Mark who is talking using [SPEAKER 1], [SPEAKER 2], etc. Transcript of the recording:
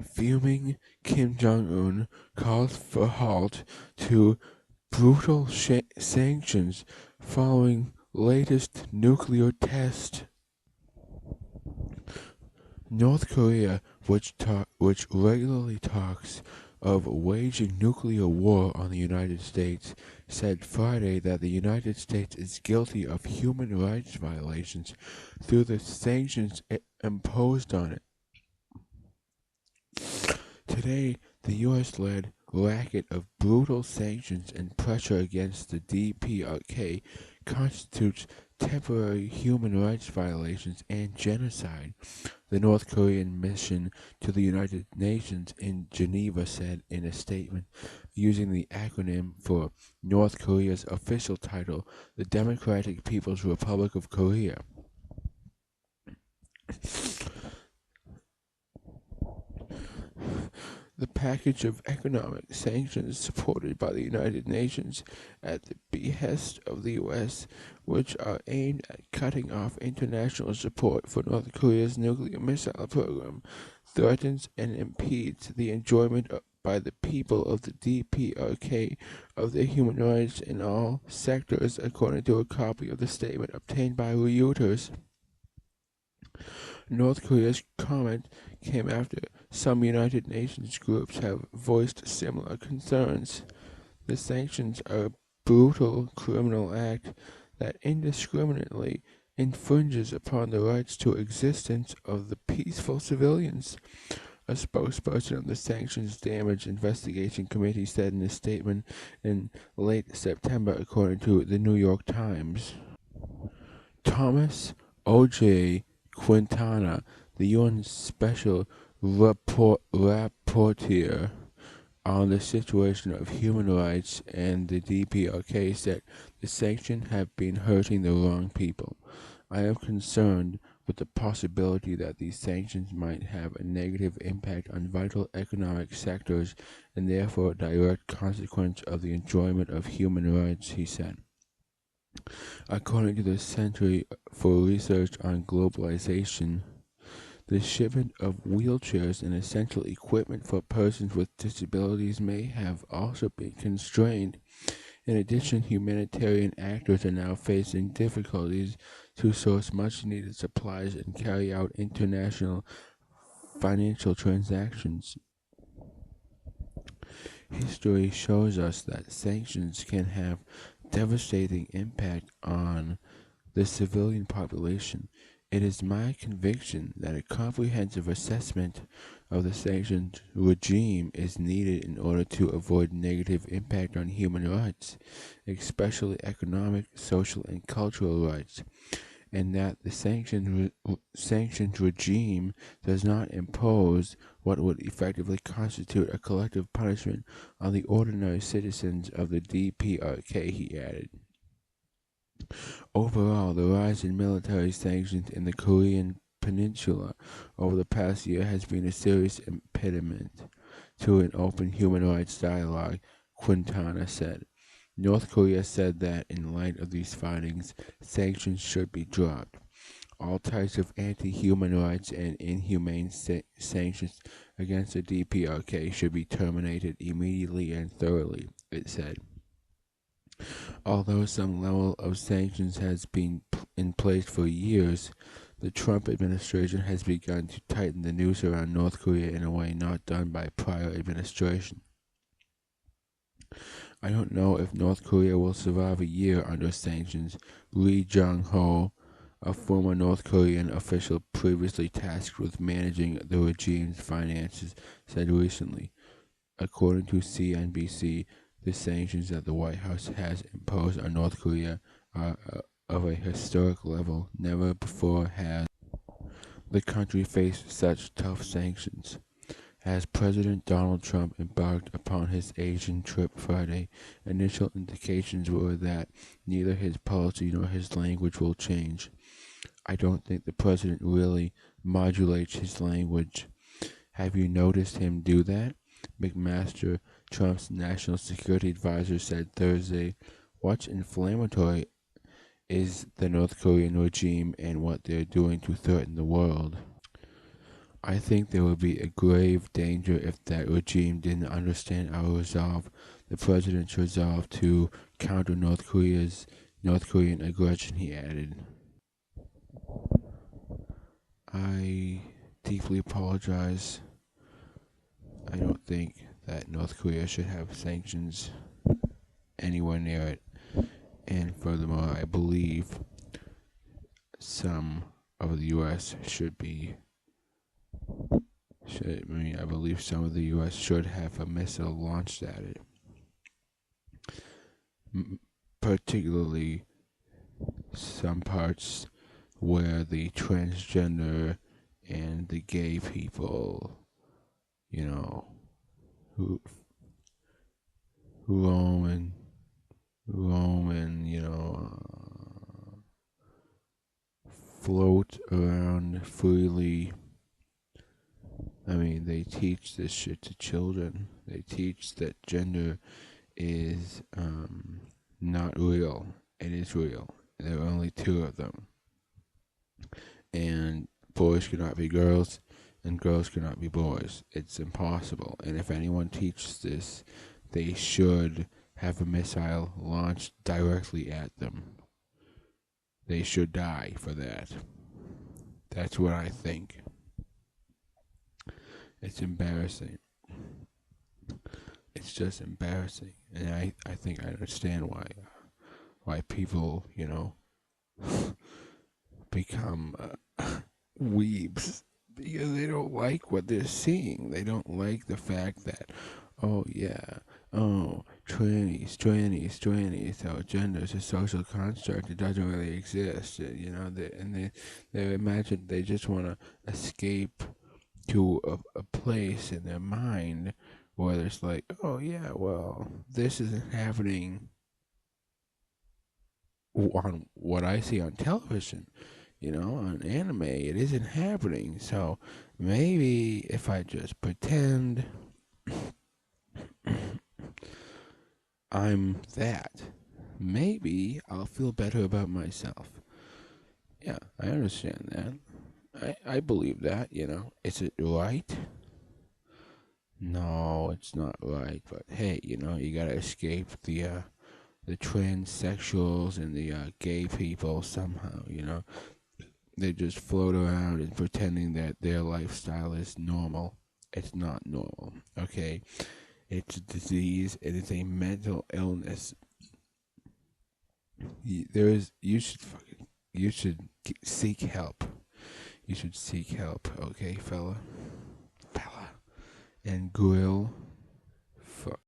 [SPEAKER 1] Fuming Kim Jong-un calls for halt to brutal sanctions following latest nuclear test. North Korea, which regularly talks of waging nuclear war on the United States, said Friday that the United States is guilty of human rights violations through the sanctions imposed on it. Today, the U.S.-led racket of brutal sanctions and pressure against the DPRK constitutes temporary human rights violations and genocide, the North Korean mission to the United Nations in Geneva said in a statement using the acronym for North Korea's official title, the Democratic People's Republic of Korea. The package of economic sanctions supported by the United Nations at the behest of the U.S., which are aimed at cutting off international support for North Korea's nuclear missile program, threatens and impedes the enjoyment by the people of the DPRK of their human rights in all sectors, according to a copy of the statement obtained by Reuters. North Korea's comment came after some United Nations groups have voiced similar concerns. The sanctions are a brutal criminal act that indiscriminately infringes upon the rights to existence of the peaceful civilians, a spokesperson of the Sanctions Damage Investigation Committee said in a statement in late September, according to the New York Times. Thomas O.J. Quintana, the UN Special Rapporteur on the situation of human rights and the DPRK, said the sanctions have been hurting the wrong people. I am concerned with the possibility that these sanctions might have a negative impact on vital economic sectors and therefore a direct consequence of the enjoyment of human rights, he said. According to the Center for Research on Globalization, the shipment of wheelchairs and essential equipment for persons with disabilities may have also been constrained. In addition, humanitarian actors are now facing difficulties to source much-needed supplies and carry out international financial transactions. History shows us that sanctions can have devastating impact on the civilian population. It is my conviction that a comprehensive assessment of the sanctions regime is needed in order to avoid negative impact on human rights, especially economic, social, and cultural rights, and that the sanctions regime does not impose what would effectively constitute a collective punishment on the ordinary citizens of the DPRK, he added. Overall, the rise in military sanctions in the Korean Peninsula over the past year has been a serious impediment to an open human rights dialogue, Quintana said. North Korea said that in light of these findings, sanctions should be dropped. All types of anti-human rights and inhumane sanctions against the DPRK should be terminated immediately and thoroughly, it said. Although some level of sanctions has been in place for years, the Trump administration has begun to tighten the noose around North Korea in a way not done by prior administration. I don't know if North Korea will survive a year under sanctions, Ri Jong-ho, a former North Korean official previously tasked with managing the regime's finances, said recently. According to CNBC, the sanctions that the White House has imposed on North Korea are of a historic level. Never before has the country faced such tough sanctions. As President Donald Trump embarked upon his Asian trip Friday, initial indications were that neither his policy nor his language will change. I don't think the president really modulates his language. Have you noticed him do that? McMaster, Trump's national security advisor, said Thursday. What's inflammatory is the North Korean regime and what they're doing to threaten the world. I think there would be a grave danger if that regime didn't understand our resolve, the president's resolve to counter North Korean aggression, he added. I deeply apologize. I don't think that North Korea should have sanctions anywhere near it. And furthermore, I believe some of the U.S. I believe some of the U.S. should have a missile launched at it. Particularly some parts where the transgender and the gay people, you know, who roam and float around freely. I mean, they teach this shit to children. They teach that gender is not real. It is real. There are only two of them. And boys cannot be girls, and girls cannot be boys. It's impossible. And if anyone teaches this, they should have a missile launched directly at them. They should die for that. That's what I think. It's embarrassing. It's just embarrassing. And I think I understand why people, become weebs, because they don't like what they're seeing. They don't like the fact that, oh yeah, oh, trannies. So gender is a social construct. It doesn't really exist. They imagine they just want to escape to a place in their mind where it's like, oh yeah, well, this isn't happening on what I see on television. On anime, it isn't happening. So maybe if I just pretend I'm that, maybe I'll feel better about myself. Yeah, I understand that. I believe that, Is it right? No, it's not right. But hey, you gotta escape the transsexuals and the gay people somehow, They just float around and pretending that their lifestyle is normal. It's not normal, okay? It's a disease. It is a mental illness. You should seek help. You should seek help, okay, fella? And grill